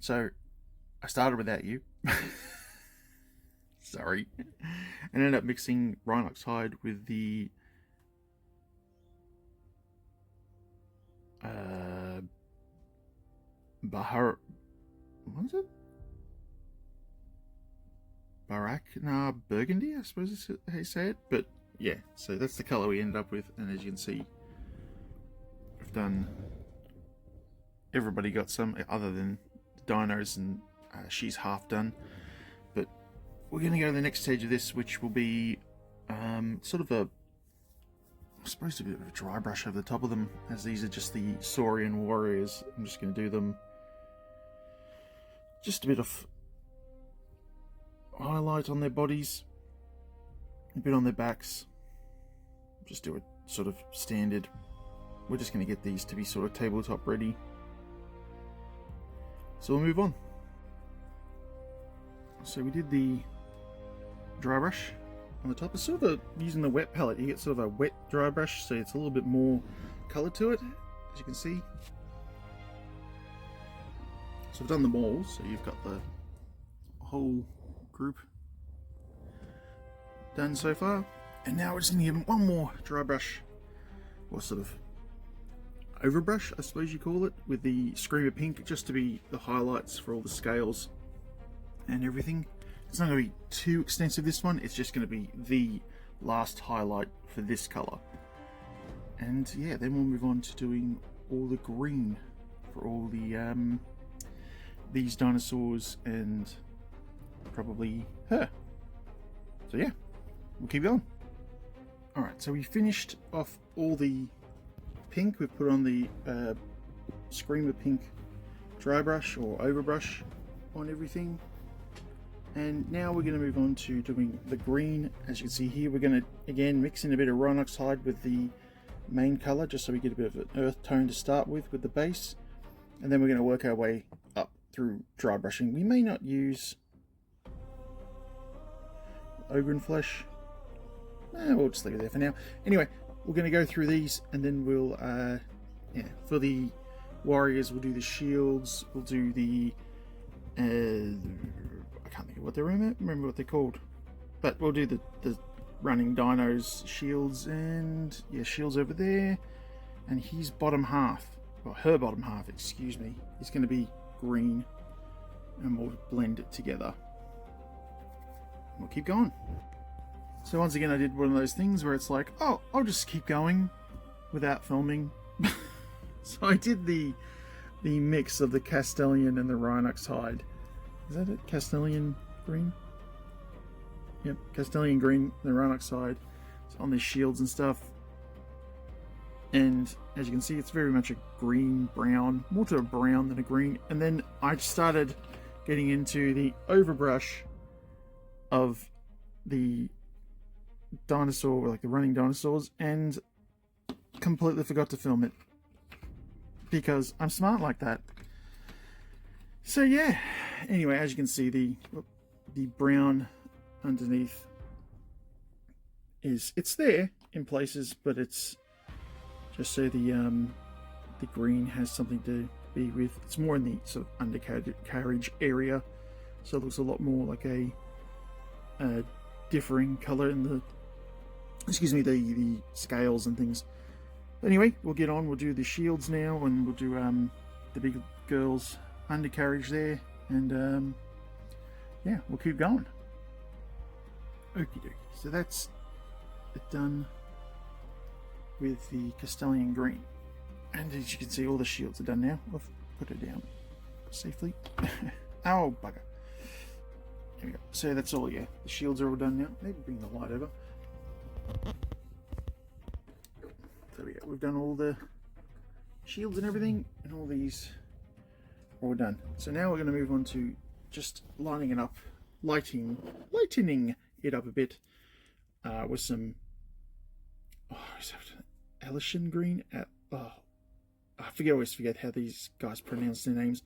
So I started without you. Sorry. And ended up mixing Rhinox hide with the Bahar. What is it? Barak? Nah, Burgundy, I suppose is how you say it. But yeah, so that's the colour we ended up with. And as you can see, we've done. Everybody got some, other than the dinos, and she's half done. But we're going to go to the next stage of this, which will be sort of a, I suppose, a bit of a dry brush over the top of them, as these are just the Saurian warriors. I'm just going to do them just a bit of highlight on their bodies, a bit on their backs. Just do it sort of standard. We're just going to get these to be sort of tabletop ready. So we'll move on. So we did the dry brush on the top. It's sort of using the wet palette. You get sort of a wet dry brush, so it's a little bit more colour to it, as you can see. So I've done them all, so you've got the whole group done so far. And now we're just going to give them one more dry brush, or sort of overbrush, I suppose you call it, with the Screamer Pink, just to be the highlights for all the scales and everything. It's not going to be too extensive, this one. It's just going to be the last highlight for this colour. And yeah, then we'll move on to doing all the green for all the these dinosaurs and probably her. So yeah, we'll keep going. Alright, so we finished off all the pink. We've put on the Screamer Pink dry brush or overbrush on everything. And now we're going to move on to doing the green. As you can see here, we're going to again mix in a bit of Rhinox hide with the main colour, just so we get a bit of an earth tone to start with the base. And then we're going to work our way up through dry brushing. We may not use Ogre and Flesh. We'll just leave it there for now. Anyway, we're going to go through these, and then we'll, yeah, for the warriors, we'll do the shields, we'll do the, I can't think of what they're, remember what they're called, but we'll do the running dinos shields, and yeah, shields over there, and his bottom half, or her bottom half, excuse me, is going to be green, and we'll blend it together. We'll keep going. So once again, I did one of those things where it's like, oh, I'll just keep going without filming. So I did the mix of the Castellan and the Rhinox hide. Is that it? Castellan green? Yep, Castellan green, the Rhinox hide. It's on the shields and stuff. And as you can see, it's very much a green-brown, more to a brown than a green. And then I started getting into the overbrush of the dinosaur, like the running dinosaurs, and completely forgot to film it because I'm smart like that. So yeah, anyway, as you can see, the brown underneath it's there in places, but it's just so the green has something to be with. It's more in the sort of undercarriage area, so it looks a lot more like a differing color in the, excuse me, the scales and things. Anyway, we'll get on. We'll do the shields now, and we'll do the big girl's undercarriage there, and yeah, we'll keep going. Okie dokie. So that's it done with the Castellan green, and as you can see, all the shields are done now. I've put it down safely. Oh bugger. There we go. So that's all, yeah. The shields are all done now. Maybe bring the light over. There we go. We've done all the shields and everything, and all these are all done. So now we're going to move on to just lining it up, lightening it up a bit with some Elysian green. Oh, I always forget how these guys pronounce their names,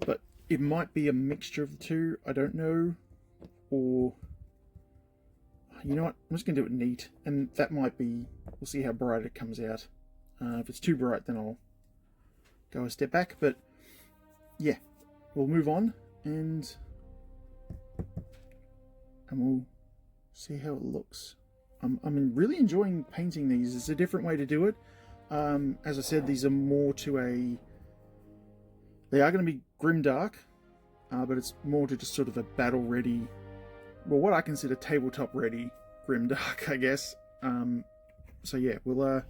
but it might be a mixture of the two, I don't know, or, you know what, I'm just going to do it neat, and that might be, we'll see how bright it comes out. If it's too bright, then I'll go a step back, but yeah, we'll move on and we'll see how it looks. I'm really enjoying painting these. It's a different way to do it. As I said, these are more to they are going to be grimdark, but it's more to just sort of a battle ready, well, what I consider tabletop ready grimdark, I guess. So yeah, we'll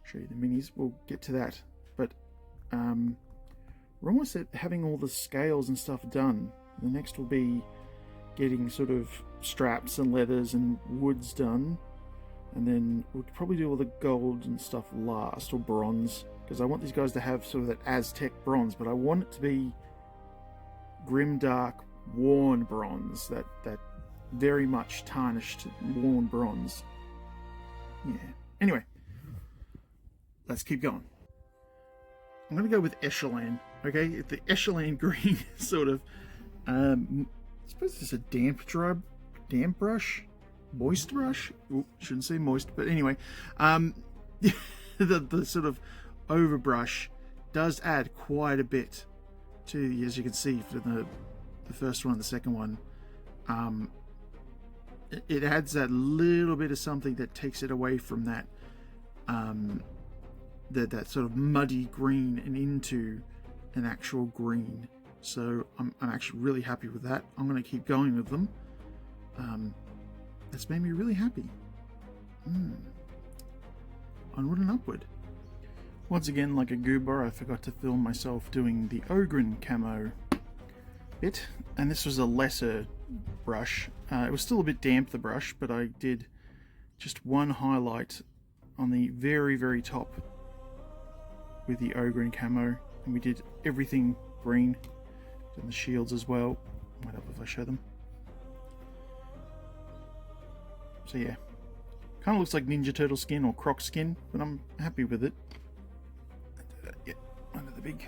show you the minis. We'll get to that, but we're almost at having all the scales and stuff done. The next will be getting sort of straps and leathers and woods done, and then we'll probably do all the gold and stuff last, or bronze, because I want these guys to have sort of that Aztec bronze, but I want it to be grimdark worn bronze, that very much tarnished worn bronze. Yeah, anyway, let's keep going. I'm going to go with Echelon, okay? The Echelon green, sort of. I suppose it's a damp brush? Moist brush? Ooh, shouldn't say moist, but anyway. The sort of overbrush does add quite a bit to, as you can see, for the first one and the second one. It adds that little bit of something that takes it away from that that sort of muddy green and into an actual green. So I'm actually really happy with that. I'm going to keep going with them. That's made me really happy. Onward and upward. Once again, like a goober, I forgot to film myself doing the Ogren camo bit, and this was a lesser brush. It was still a bit damp, the brush, but I did just one highlight on the very, very top with the Ogren camo, and we did everything green, and the shields as well. Might help if I show them. So yeah, kind of looks like Ninja Turtle skin or Croc skin, but I'm happy with it. Yeah, under the big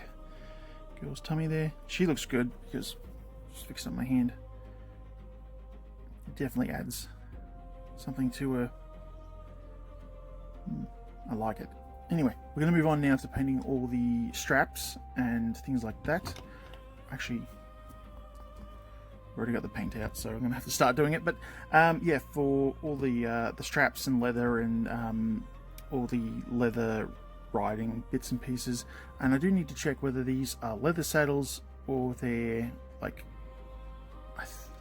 girl's tummy there. She looks good because just fixed up my hand. It definitely adds something to her. I like it. Anyway, we're going to move on now to painting all the straps and things like that. Actually, I've already got the paint out, so I'm going to have to start doing it. But yeah, for all the straps and leather and all the leather riding bits and pieces, and I do need to check whether these are leather saddles or they're like,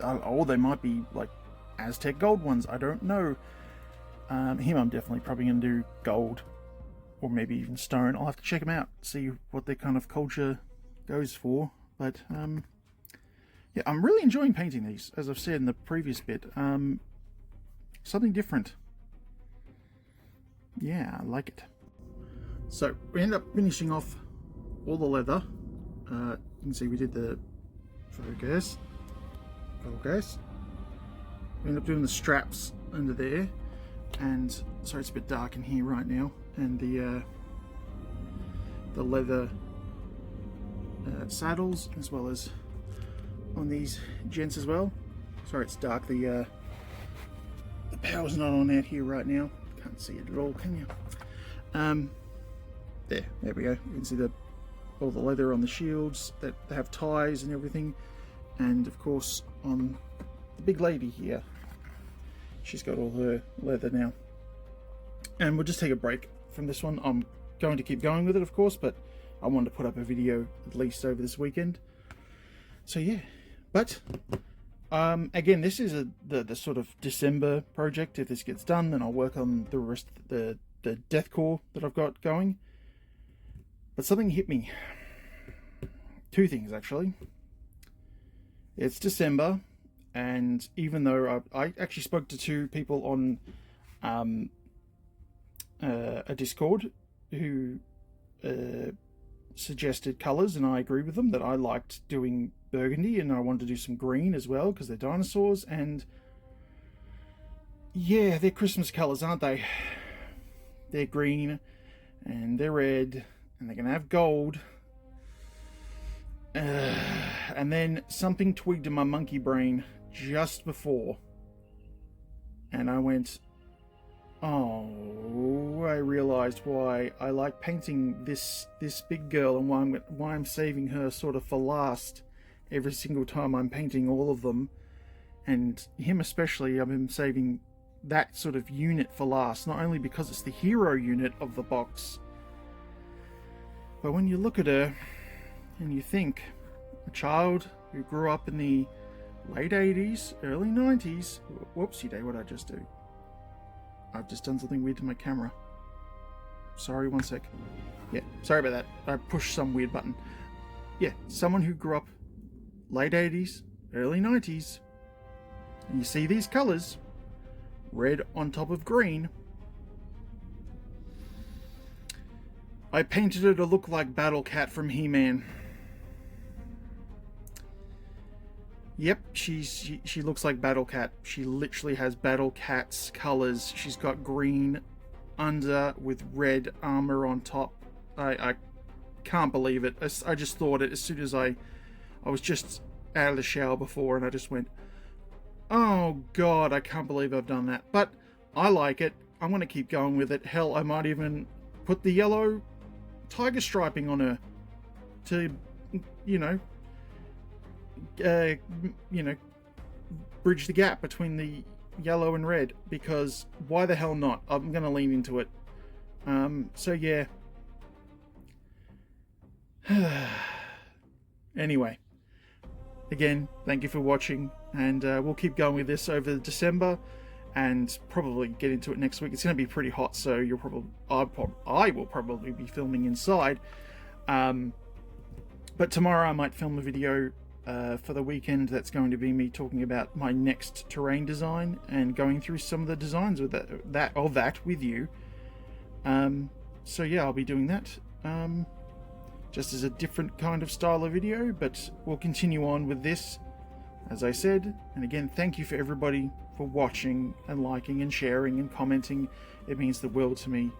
or they might be like Aztec gold ones. I don't know. Him, I'm definitely probably going to do gold, or maybe even stone. I'll have to check them out, see what their kind of culture goes for. But yeah, I'm really enjoying painting these, as I've said in the previous bit. Something different. Yeah, I like it. So we end up finishing off all the leather. You can see we did the focus. We end up doing the straps under there, and sorry it's a bit dark in here right now. And the leather saddles, as well as on these gents as well. Sorry it's dark. The power's not on out here right now. Can't see it at all, can you? There we go. You can see all the leather on the shields that have ties and everything, and of course on the big lady here, she's got all her leather now. And we'll just take a break from this one. I'm going to keep going with it, of course, but I wanted to put up a video at least over this weekend. So yeah, but again, this is the sort of December project. If this gets done, then I'll work on the rest of the deathcore that I've got going. But something hit me. Two things, actually. It's December, and even though I actually spoke to two people on a Discord who suggested colours, and I agree with them that I liked doing burgundy, and I wanted to do some green as well because they're dinosaurs, and yeah, they're Christmas colours, aren't they? They're green and they're red and they're gonna have gold. And then something twigged in my monkey brain just before, and I went, oh, I realized why I like painting this big girl, and why I'm saving her sort of for last. every single time I'm painting all of them. And him especially, I've been saving that sort of unit for last, not only because it's the hero unit of the box, but when you look at her and you think, a child who grew up in the late 80s, early 90s, whoopsie day, what did I just do? I've just done something weird to my camera. Sorry, one sec. Yeah, sorry about that. I pushed some weird button. Yeah, someone who grew up late 80s, early 90s, and you see these colours, red on top of green. I painted her to look like Battle Cat from He-Man. Yep, she looks like Battle Cat. She literally has Battle Cat's colours. She's got green under with red armour on top. I can't believe it. I just thought it as soon as I was just out of the shower before, and I just went, oh god, I can't believe I've done that. But I like it. I'm going to keep going with it. Hell, I might even put the yellow tiger striping on her to, bridge the gap between the yellow and red, because why the hell not? I'm going to lean into it. So yeah. Anyway, again, thank you for watching, and we'll keep going with this over December, and probably get into it next week. It's going to be pretty hot, so I will probably be filming inside. But tomorrow I might film a video for the weekend that's going to be me talking about my next terrain design and going through some of the designs with that with you. So yeah, I'll be doing that. Just as a different kind of style of video, but we'll continue on with this, as I said. And again, thank you for everybody for watching and liking and sharing and commenting. It means the world to me.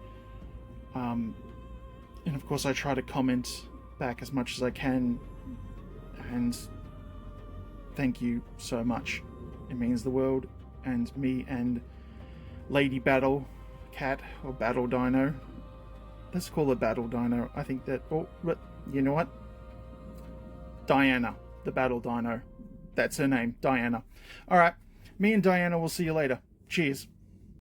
And of course, I try to comment back as much as I can, and thank you so much. It means the world, and me and Lady Battle Cat, or Battle Dino. Let's call it Battle Dino. I think that, but you know what? Diana, the Battle Dino. That's her name, Diana. Alright, me and Diana will see you later. Cheers.